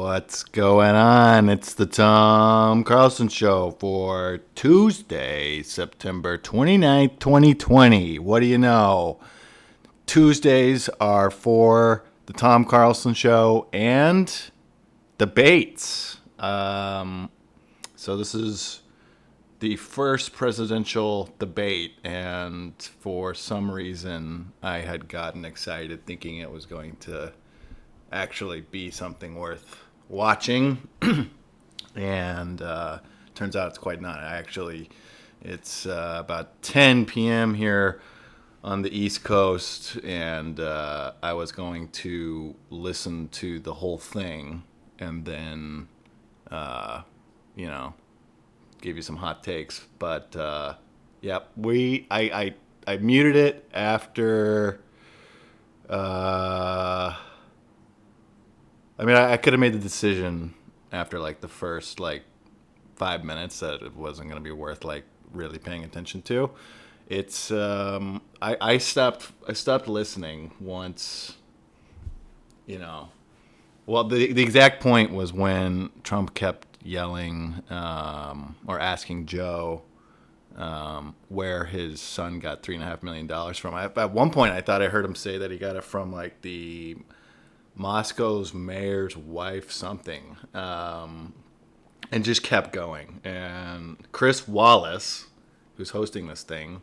What's going on? It's the Tom Carlson Show for Tuesday, September 29th, 2020. What do you know? Tuesdays are for the Tom Carlson Show and debates. So this is the first presidential debate, and for some reason I had gotten excited thinking it was going to actually be something worth watching, and turns out it's quite not. It's about 10 p.m. here on the East Coast, and I was going to listen to the whole thing and then, you know, give you some hot takes. But yep, I muted it after. I could have made the decision after like the first like 5 minutes that it wasn't going to be worth like really paying attention to. It's I stopped listening once, you know. Well, the exact point was when Trump kept yelling or asking Joe where his son got $3.5 million from. At one point, I thought I heard him say that he got it from like the Moscow's mayor's wife something, and just kept going. And Chris Wallace, who's hosting this thing,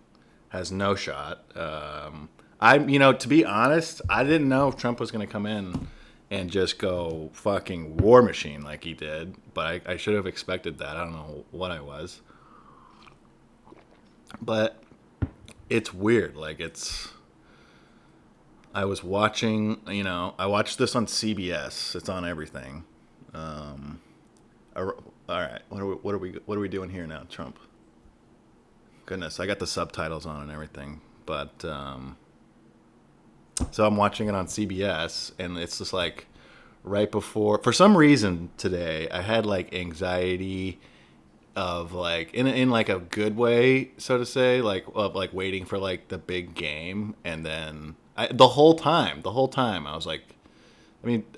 has no shot. To be honest, I didn't know if Trump was going to come in and just go fucking war machine like he did, but I should have expected that. I don't know what I was. But it's weird. I was watching, I watched this on CBS. It's on everything. All right, what are we doing here now, Trump? Goodness, I got the subtitles on and everything. But so I'm watching it on CBS, and it's just like right before. For some reason today, I had like anxiety of like in like a good way, so to say, like of like waiting for like the big game, and then the whole time I was like,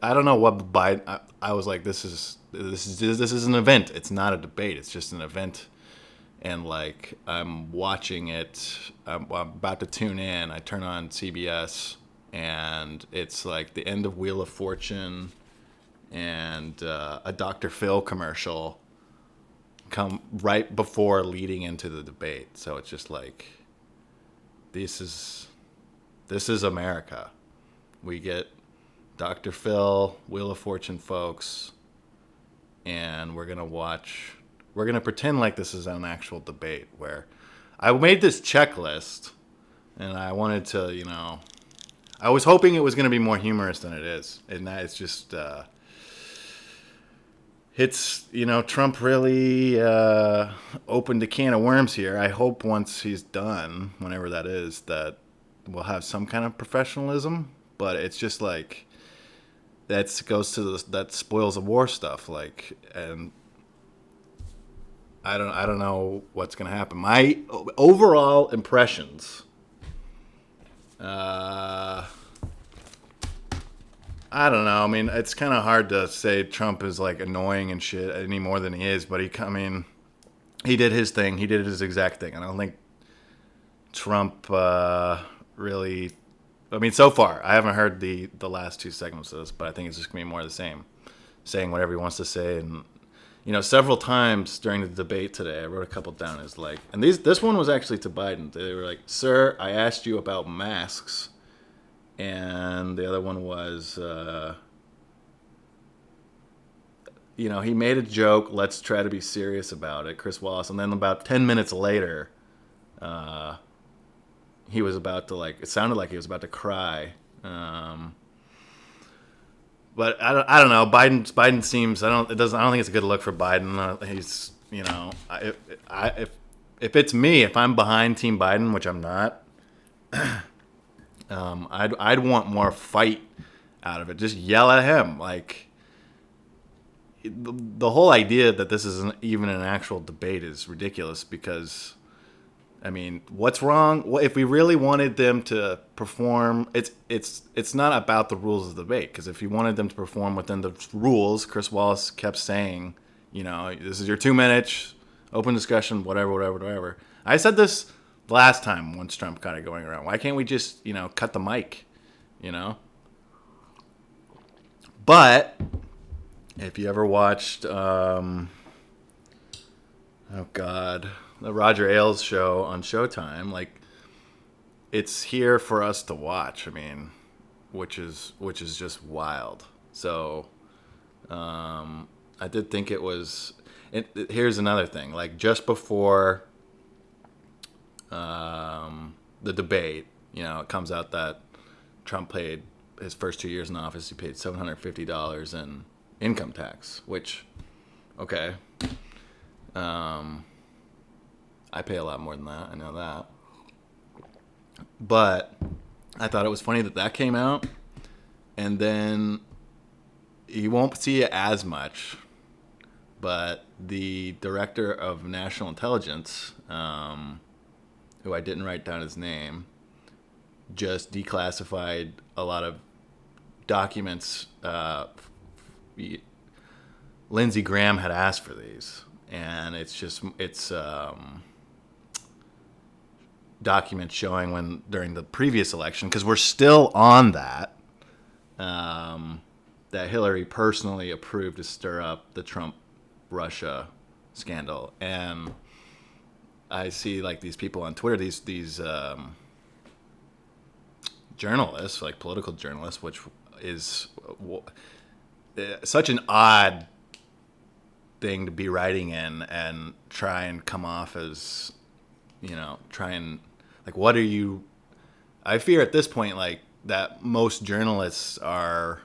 I don't know what Biden. I was like, this is an event. It's not a debate. It's just an event. And like I'm watching it, I'm about to tune in. I turn on CBS, and it's like the end of Wheel of Fortune and a Dr. Phil commercial come right before leading into the debate. So it's just like, this is America. We get Dr. Phil, Wheel of Fortune folks, and we're gonna pretend like this is an actual debate where I made this checklist, and I wanted to, I was hoping it was gonna be more humorous than it is, and that it's just Trump really opened a can of worms here. I hope once he's done, whenever that is, that we'll have some kind of professionalism. But it's just like that goes to that spoils of war stuff. Like, and I don't know what's gonna happen. My overall impressions. I don't know. It's kind of hard to say Trump is like annoying and shit any more than he is, but he did his thing. He did his exact thing. I don't think Trump really. So far, I haven't heard the last two segments of this, but I think it's just gonna be more of the same, saying whatever he wants to say. And several times during the debate today, I wrote a couple down. Is like, and this one was actually to Biden. They were like, "Sir, I asked you about masks." And the other one was, he made a joke. Let's try to be serious about it, Chris Wallace. And then about 10 minutes later, he was about to it sounded like he was about to cry. But I don't know. Biden seems, I don't think it's a good look for Biden. He's, if it's me, if I'm behind Team Biden, which I'm not, I'd want more fight out of it. Just yell at him. Like, the whole idea that this isn't even an actual debate is ridiculous, because I mean, what's wrong? If we really wanted them to perform, it's not about the rules of the debate. Because if you wanted them to perform within the rules, Chris Wallace kept saying, this is your 2 minutes, open discussion, whatever, whatever, whatever. I said this last time once Trump got it going around. Why can't we just, cut the mic, But if you ever watched, oh God, the Roger Ailes show on Showtime, like, it's here for us to watch. I mean, which is just wild. So, I did think it was. Here's another thing. Like, just before the debate, it comes out that Trump paid his first 2 years in office. He paid $750 in income tax, which, okay. I pay a lot more than that. I know that. But I thought it was funny that came out. And then you won't see it as much. But the director of national intelligence, who I didn't write down his name, just declassified a lot of documents. Lindsey Graham had asked for these. And it's documents showing when during the previous election, because we're still on that, that Hillary personally approved to stir up the Trump-Russia scandal. And I see like these people on Twitter, these journalists, like political journalists, which is such an odd thing to be writing in and try and come off as, what are you? I fear at this point, like, that most journalists are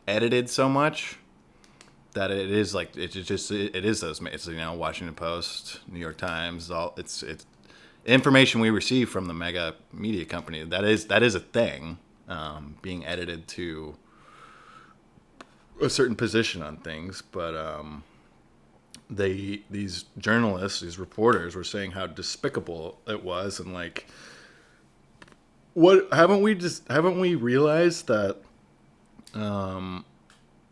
edited so much that it is like it is those. It's Washington Post, New York Times, all it's information we receive from the mega media company. That is a thing, being edited to a certain position on things, but these journalists, these reporters, were saying how despicable it was, and like, what haven't we realized that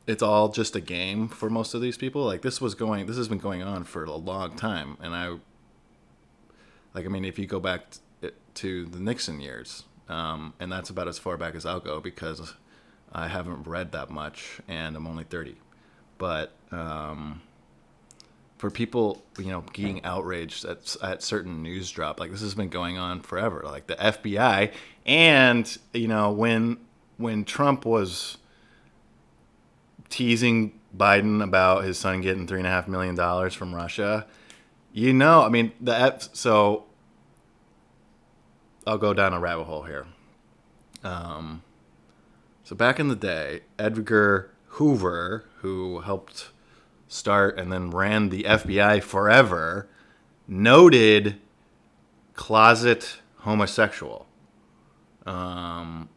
it's all just a game for most of these people? Like, this has been going on for a long time, and if you go back to the Nixon years, and that's about as far back as I'll go because I haven't read that much, and I'm only 30. But for people, being outraged at certain news drop, like, this has been going on forever. Like the FBI, and when Trump was teasing Biden about his son getting $3.5 million from Russia, so I'll go down a rabbit hole here. So back in the day, Edgar Hoover, who helped start and then ran the FBI forever, noted closet homosexual. And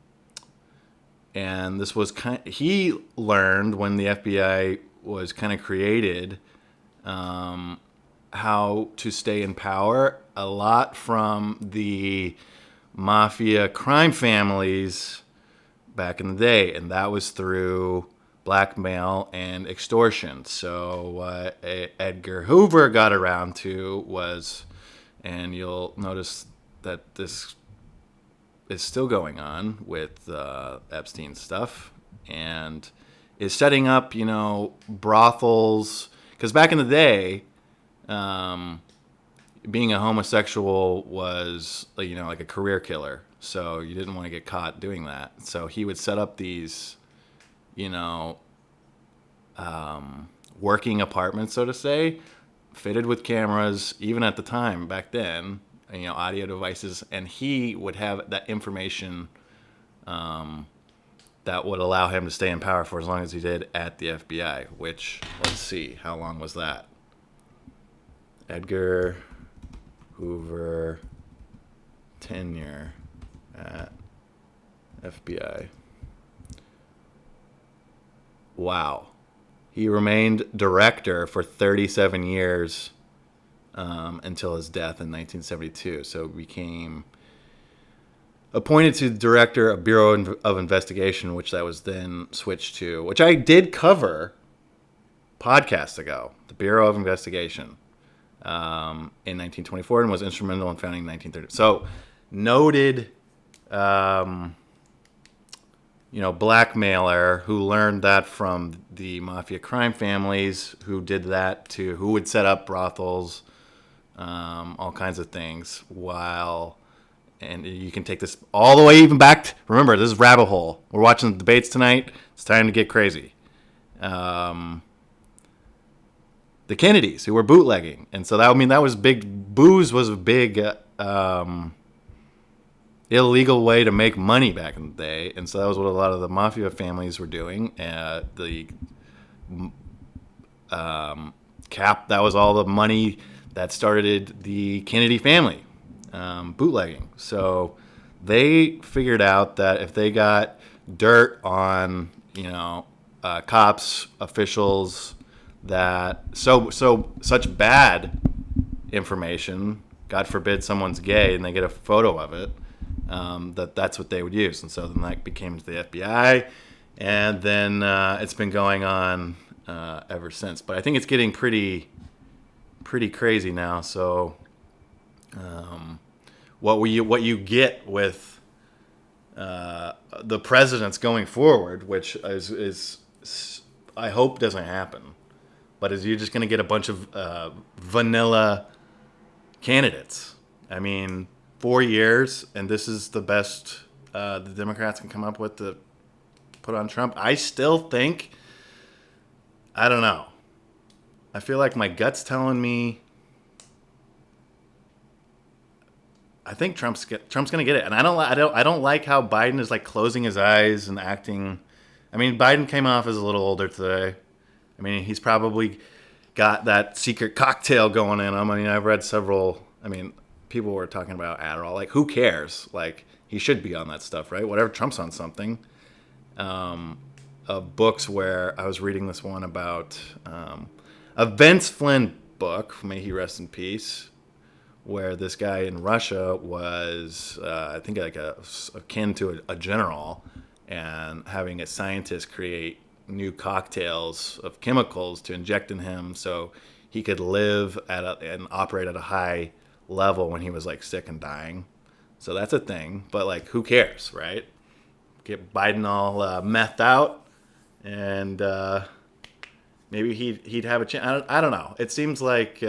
this was he learned when the FBI was kind of created, how to stay in power a lot from the mafia crime families back in the day, and that was through blackmail and extortion. So what Edgar Hoover got around to was, and you'll notice that this is still going on with Epstein stuff, and is setting up, brothels. Because back in the day, being a homosexual was, like a career killer. So you didn't want to get caught doing that. So he would set up these, working apartments, so to say, fitted with cameras, even at the time back then, audio devices, and he would have that information that would allow him to stay in power for as long as he did at the FBI, which, let's see, how long was that? Edgar Hoover tenure at FBI. Wow. He remained director for 37 years until his death in 1972. So became appointed to director of Bureau of Investigation, which that was then switched to, which I did cover podcasts ago, the Bureau of Investigation, in 1924, and was instrumental in founding 1930. So noted, blackmailer who learned that from the mafia crime families who did that to, who would set up brothels, all kinds of things, and you can take this all the way even back to, remember, this is rabbit hole. We're watching the debates tonight. It's time to get crazy. The Kennedys, who were bootlegging. And so that was big. Booze was a big illegal way to make money back in the day. And so that was what a lot of the mafia families were doing. That was all the money that started the Kennedy family. Bootlegging. So they figured out that if they got dirt on, cops, officials, that such bad information, God forbid someone's gay and they get a photo of it, that's what they would use. And so then that became the FBI, and then it's been going on ever since. But I think it's getting pretty crazy now. So what you get with the presidents going forward, which is I hope doesn't happen, but is you're just going to get a bunch of vanilla candidates. I mean, 4 years, and this is the best the Democrats can come up with to put on Trump. I still think, I don't know. I feel like my gut's telling me I think Trump's gonna get it, and I don't like how Biden is like closing his eyes and acting. I mean, Biden came off as a little older today. I mean, he's probably got that secret cocktail going in him. I mean, I've read several. I mean, people were talking about Adderall. Like, who cares? Like, he should be on that stuff, right? Whatever, Trump's on something. Of books where I was reading this one about a Vince Flynn book. May he rest in peace. Where this guy in Russia was, I think, like akin to a general, and having a scientist create new cocktails of chemicals to inject in him so he could live and operate at a high level when he was like sick and dying. So that's a thing, but like, who cares, right? Get Biden all methed out, and maybe he'd have a chance. I don't know. It seems like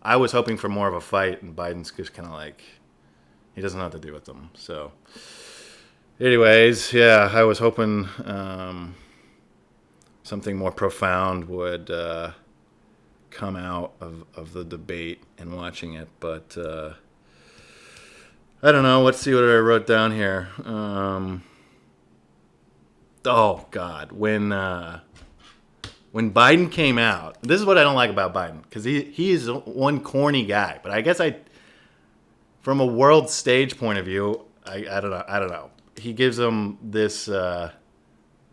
I was hoping for more of a fight, and Biden's just kind of like, he doesn't know what to do with them. So, anyways, yeah, I was hoping something more profound would come out of the debate and watching it. But I don't know. Let's see what I wrote down here. Oh, God. When Biden came out, this is what I don't like about Biden, because he is one corny guy. But I guess from a world stage point of view, I don't know. He gives him this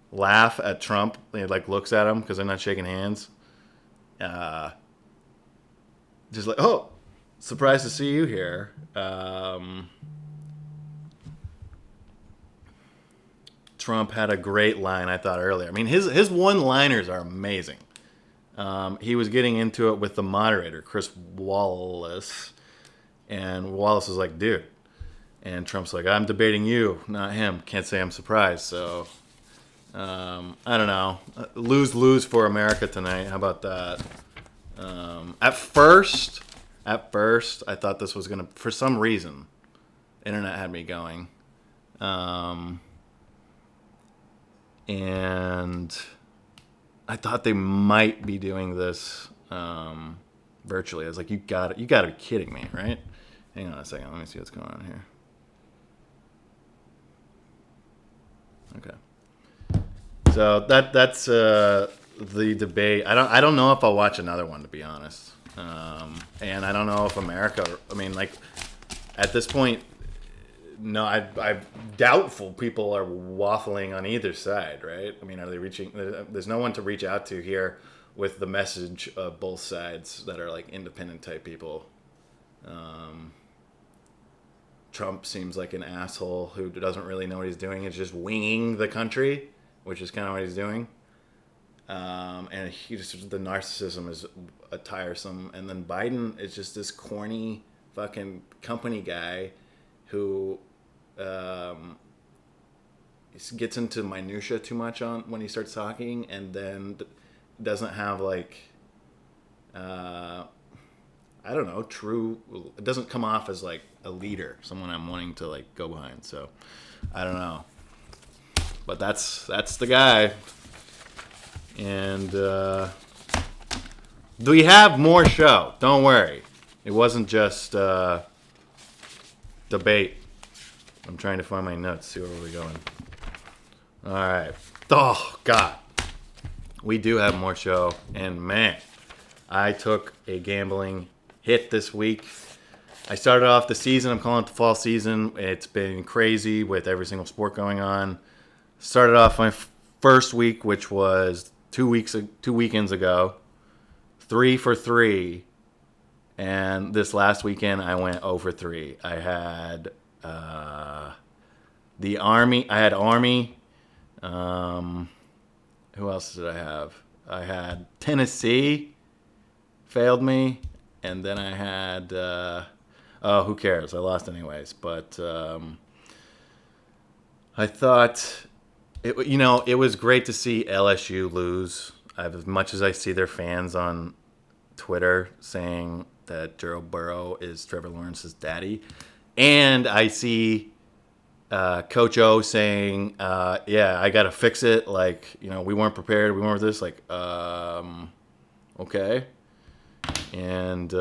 laugh at Trump. He like looks at him because they're not shaking hands. Just like, oh, surprised to see you here. Trump had a great line, I thought, earlier. I mean, his one-liners are amazing. He was getting into it with the moderator, Chris Wallace, and Wallace was like, dude. And Trump's like, I'm debating you, not him. Can't say I'm surprised. So, I don't know. Lose for America tonight. How about that? At first, I thought this was going to, for some reason, internet had me going. And I thought they might be doing this virtually. I was like, you got to be kidding me, right? Hang on a second. Let me see what's going on here. Okay. So that's the debate. I don't know if I'll watch another one, to be honest. And I don't know if America. I mean, like, at this point, no, I'm doubtful people are waffling on either side, right? I mean, are they reaching? There's no one to reach out to here with the message of both sides that are like independent type people. Trump seems like an asshole who doesn't really know what he's doing. He's just winging the country, which is kind of what he's doing. And the narcissism is tiresome. And then Biden is just this corny fucking company guy who gets into minutia too much on when he starts talking, and then doesn't have like I don't know, it doesn't come off as like a leader, someone I'm wanting to like go behind. So I don't know, but that's the guy. And we have more show. Don't worry, it wasn't just debate. I'm trying to find my notes, see where we're going. All right. Oh God, we do have more show, and man, I took a gambling hit this week. I started off the season. I'm calling it the fall season. It's been crazy with every single sport going on. Started off my first week, which was 2 weekends ago, 3 for 3, and this last weekend I went 0 for 3. I had the Army. I had Army. Who else did I have? I had Tennessee. Failed me. And then I had, who cares? I lost anyways. But I thought, it was great to see LSU lose. As much as I see their fans on Twitter saying that Joe Burrow is Trevor Lawrence's daddy. And I see Coach O saying, yeah, I got to fix it. Like, we weren't prepared. We weren't this. Like, okay. And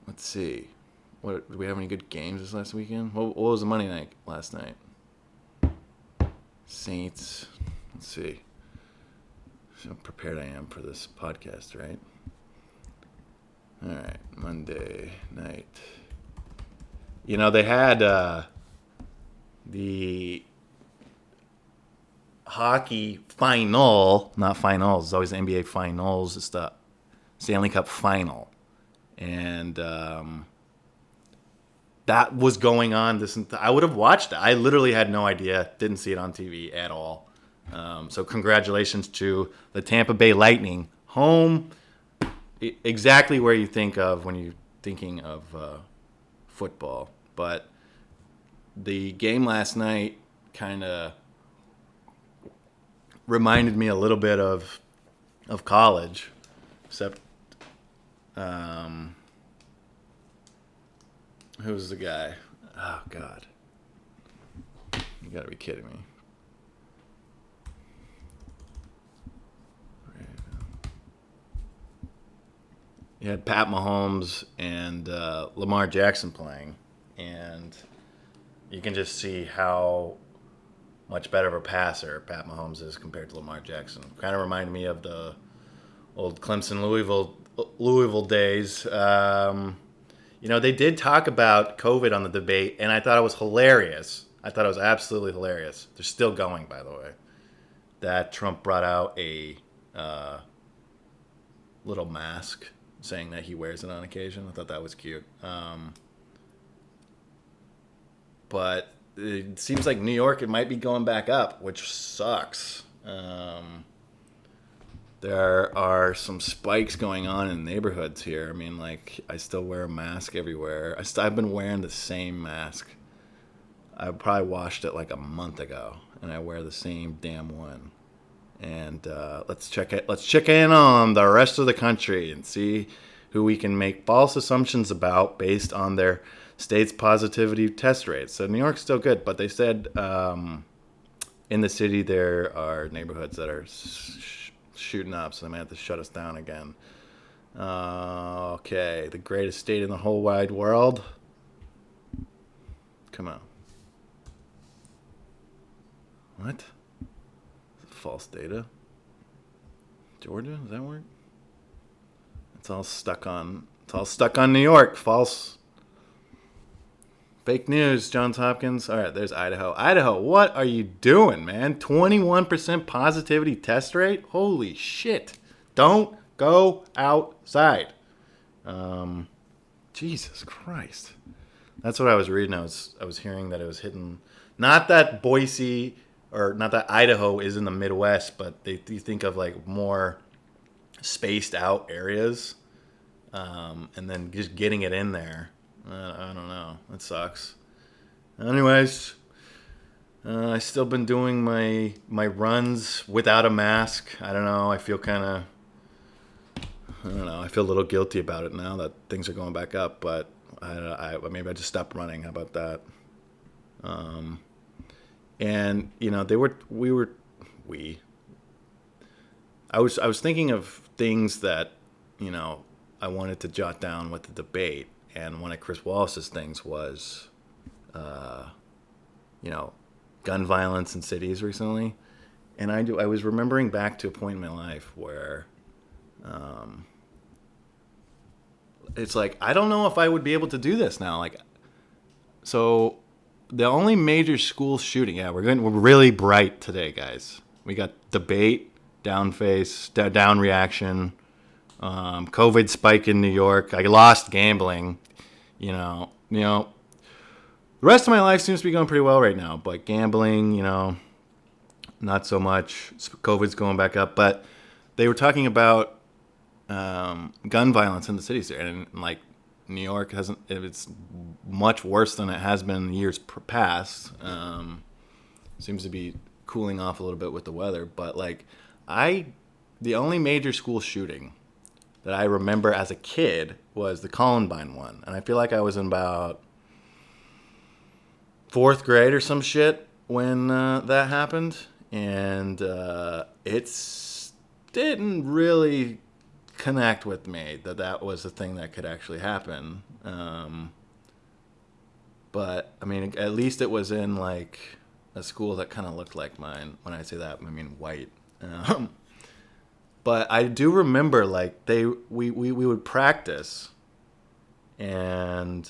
let's see. Did we have any good games this last weekend? What was the Monday night last night? Saints. Let's see. See how prepared I am for this podcast, right? All right. Monday night. They had the hockey final, not finals. It's always the NBA finals. It's the Stanley Cup final. And that was going on. I would have watched it. I literally had no idea. Didn't see it on TV at all. So congratulations to the Tampa Bay Lightning. Home, exactly where you think of when you're thinking of football. But the game last night kind of reminded me a little bit of college, except who's the guy? Oh God, you gotta be kidding me. You had Pat Mahomes and Lamar Jackson playing, and you can just see how much better of a passer Pat Mahomes is compared to Lamar Jackson. Kind of reminded me of the old Clemson Louisville days. They did talk about COVID on the debate, and I thought it was hilarious. I thought it was absolutely hilarious. They're still going, by the way. That Trump brought out a little mask, saying that he wears it on occasion. I thought that was cute. But it seems like New York, it might be going back up, which sucks. There are some spikes going on in neighborhoods here. I mean, like, I still wear a mask everywhere. I've been wearing the same mask. I probably washed it like a month ago, and I wear the same damn one. And let's check in on the rest of the country and see who we can make false assumptions about based on their state's positivity test rates. So New York's still good, but they said in the city there are neighborhoods that are shooting up, so they might have to shut us down again. Okay, the greatest state in the whole wide world. Come on. What? False data. Georgia? Does that work? It's all stuck on New York. False Fake news, Johns Hopkins. All right, there's Idaho. Idaho, what are you doing, man? 21% positivity test rate? Holy shit. Don't go outside. Jesus Christ. That's what I was reading. I was hearing that it was hitting, not that Boise or not that Idaho is in the Midwest, but you think of like more spaced out areas, and then just getting it in there. I don't know. It sucks. Anyways, I still been doing my runs without a mask. I don't know. I don't know. I feel a little guilty about it now that things are going back up, but maybe I just stopped running. How about that? And I was thinking of things that, I wanted to jot down with the debate, and one of Chris Wallace's things was, gun violence in cities recently, and I was remembering back to a point in my life where, it's like I don't know if I would be able to do this now. Like, so the only major school shooting. Yeah, we're really bright today, guys. We got debate, down face, down reaction, COVID spike in New York. I lost gambling. The rest of my life seems to be going pretty well right now, but gambling, not so much. COVID's going back up, but they were talking about gun violence in the cities there, and like New York it's much worse than it has been in years past. Seems to be cooling off a little bit with the weather, but like the only major school shooting that I remember as a kid was the Columbine one, and I feel like I was in about 4th grade or some shit when that happened, and it didn't really connect with me that was a thing that could actually happen. But I mean, at least it was in like a school that kind of looked like mine. When I say that, I mean white. But I do remember like we would practice, and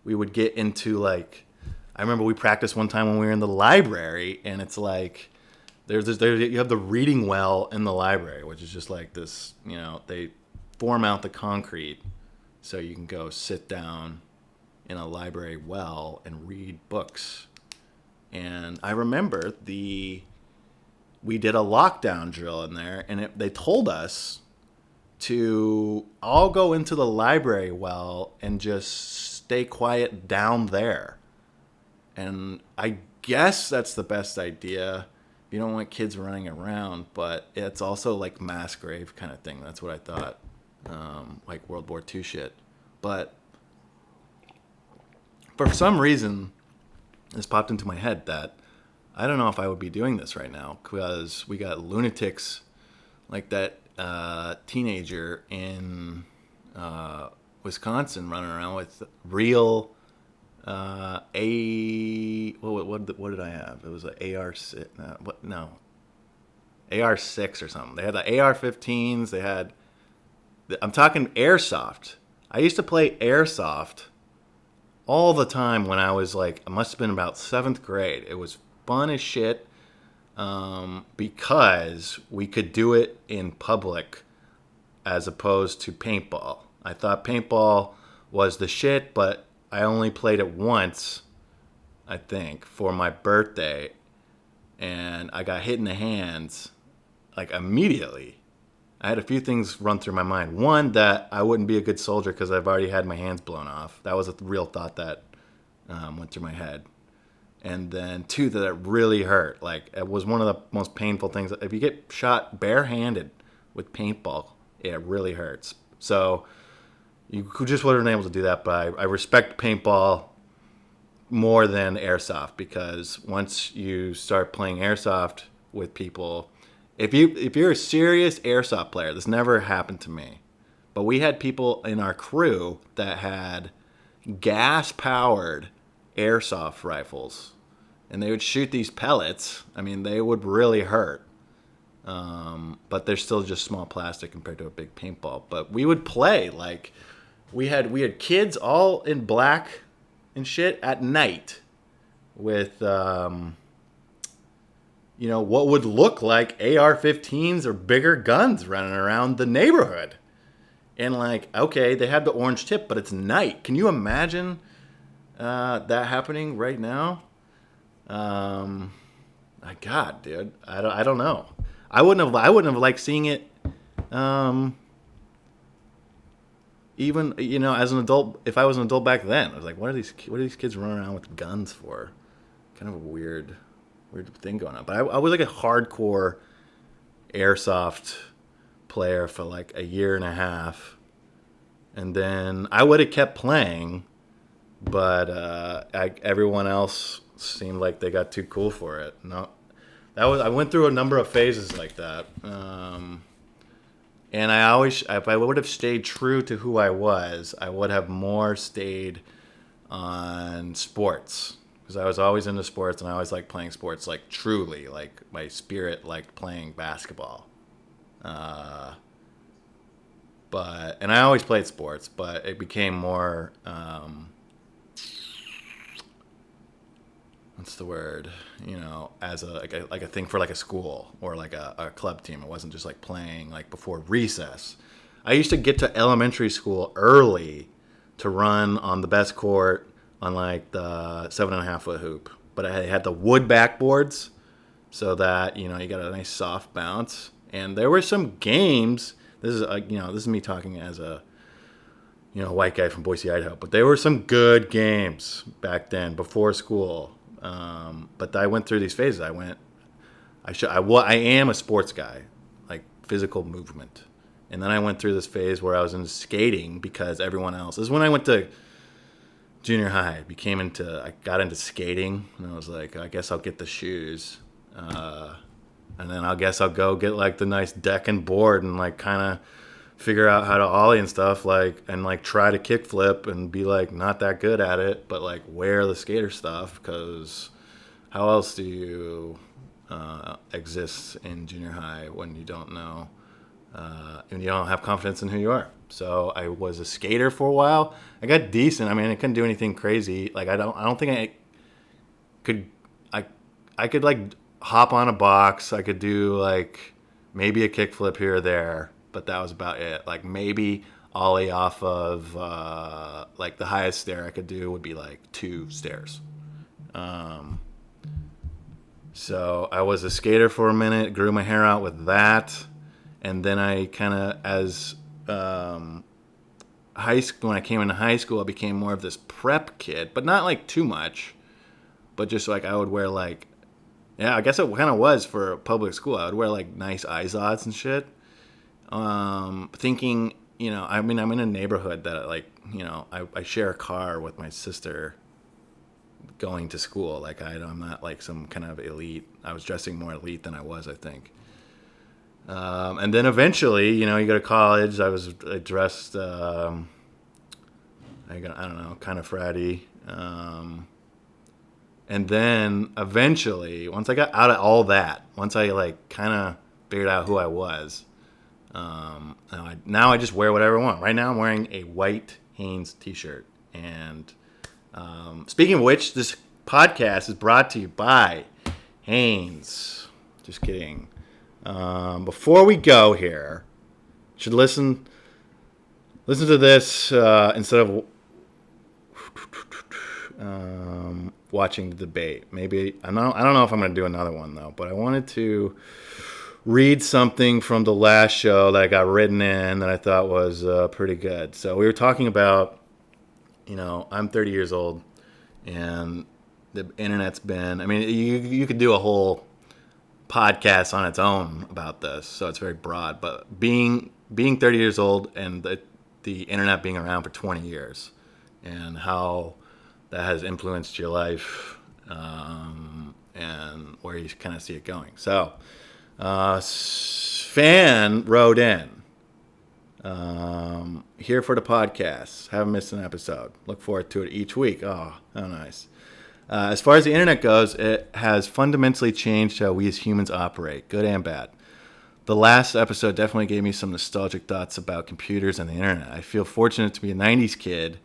we would get into like, I remember we practiced one time when we were in the library, and it's like you have the reading well in the library, which is just like this, they form out the concrete so you can go sit down in a library well and read books. And I remember we did a lockdown drill in there, and they told us to all go into the library well and just stay quiet down there. And I guess that's the best idea. You don't want kids running around, but it's also like mass grave kind of thing. That's what I thought, like World War II shit. But for some reason, this popped into my head that I don't know if I would be doing this right now, because we got lunatics like that teenager in Wisconsin running around with real what did I have? It was an AR6. AR6 or something. They had the AR-15s. They had. I'm talking airsoft. I used to play airsoft all the time when I was like, I must have been about 7th grade. It was fun as shit, because we could do it in public as opposed to paintball. I thought paintball was the shit, but I only played it once, I think, for my birthday, and I got hit in the hands like immediately. I had a few things run through my mind. One, that I wouldn't be a good soldier because I've already had my hands blown off. That was a real thought that went through my head. And then 2, that it really hurt. Like, it was one of the most painful things. If you get shot barehanded with paintball, it really hurts. So you just wouldn't have been able to do that, but I respect paintball more than airsoft, because once you start playing airsoft with people, if you're a serious airsoft player, this never happened to me, but we had people in our crew that had gas-powered airsoft rifles, and they would shoot these pellets. I mean, they would really hurt. But they're still just small plastic compared to a big paintball. But we would play like we had kids all in black and shit at night with, what would look like AR-15s or bigger guns running around the neighborhood. And like, okay, they have the orange tip, but it's night. Can you imagine that happening right now? My God, dude, I don't know. I wouldn't have liked seeing it. Even as an adult, if I was an adult back then, I was like, what are these kids running around with guns for? Kind of a weird thing going on. But I was like a hardcore airsoft player for like a year and a half, and then I would have kept playing, but everyone else seemed like they got too cool for it. No, I went through a number of phases like that. And I always, if I would have stayed true to who I was, I would have more stayed on sports. Because I was always into sports, and I always liked playing sports, like truly, like my spirit liked playing basketball. And I always played sports, but it became more, what's the word? As a thing for like a school or like a club team. It wasn't just like playing like before recess. I used to get to elementary school early to run on the best court on like the 7.5 foot hoop, but I had the wood backboards so that you got a nice soft bounce. And there were some games. This is me talking as a white guy from Boise, Idaho. But there were some good games back then before school. But I went through these phases. I am a sports guy, like physical movement. And then I went through this phase where I was into skating because everyone else. This is when I went to junior high. I got into skating, and I was like, I guess I'll get the shoes. And then I guess I'll go get like the nice deck and board and like kind of figure out how to ollie and stuff, and try to kickflip and be like not that good at it, but like wear the skater stuff, because how else do you exist in junior high when you don't know, and you don't have confidence in who you are? So I was a skater for a while. I got decent. I mean, I couldn't do anything crazy. Like I don't think I could like hop on a box. I could do like maybe a kickflip here or there, but that was about it. Like maybe ollie off of like the highest stair I could do would be like 2 stairs. So I was a skater for a minute, grew my hair out with that, and then I kind of high school, when I came into high school, I became more of this prep kid, but not like too much, but just like I would wear like, yeah, I guess it kind of was for public school. I would wear like nice izods and shit. Thinking, I mean, I'm in a neighborhood that I share a car with my sister going to school. Like I'm not like some kind of elite. I was dressing more elite than I was, I think. And then eventually, you go to college. I dressed, I don't know, kind of fratty. And then eventually, once I got out of all that, once I like kind of figured out who I was, now I just wear whatever I want. Right now I'm wearing a white Hanes t-shirt. And speaking of which, this podcast is brought to you by Hanes. Just kidding. Before we go here, you should listen to this instead of watching the debate. Maybe I don't know if I'm going to do another one though, but I wanted to read something from the last show that I got written in that I thought was pretty good. So we were talking about, I'm 30 years old, and the internet's been. I mean, you could do a whole podcast on its own about this, so it's very broad. But being 30 years old and the internet being around for 20 years, and how that has influenced your life, and where you kind of see it going. So, fan wrote in, here for the podcast. Haven't missed an episode. Look forward to it each week. Oh, how nice. As far as the internet goes, it has fundamentally changed how we as humans operate, good and bad. The last episode definitely gave me some nostalgic thoughts about computers and the internet. I feel fortunate to be a 90s kid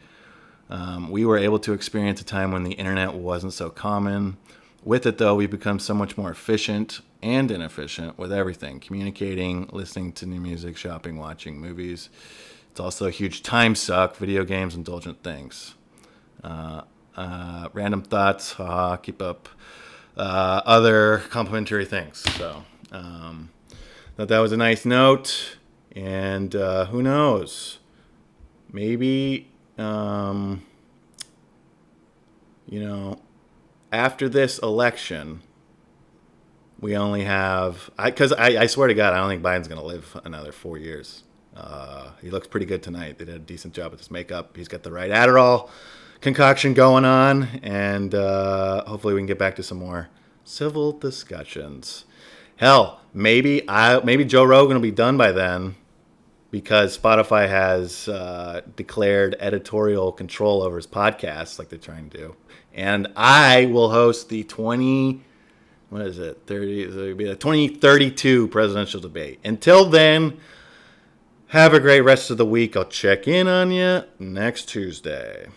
We were able to experience a time when the internet wasn't so common. With it, though, we've become so much more efficient and inefficient with everything: communicating, listening to new music, shopping, watching movies. It's also a huge time suck: video games, indulgent things. Random thoughts, keep up other complimentary things. So, thought that was a nice note. And who knows? Maybe, after this election, we only have... Because I swear to God, I don't think Biden's going to live another 4 years. He looks pretty good tonight. They did a decent job with his makeup. He's got the right Adderall concoction going on. And hopefully we can get back to some more civil discussions. Hell, maybe Joe Rogan will be done by then, because Spotify has declared editorial control over his podcast, like they're trying to do. And I will host the 2032 presidential debate. Until then, have a great rest of the week. I'll check in on you next Tuesday.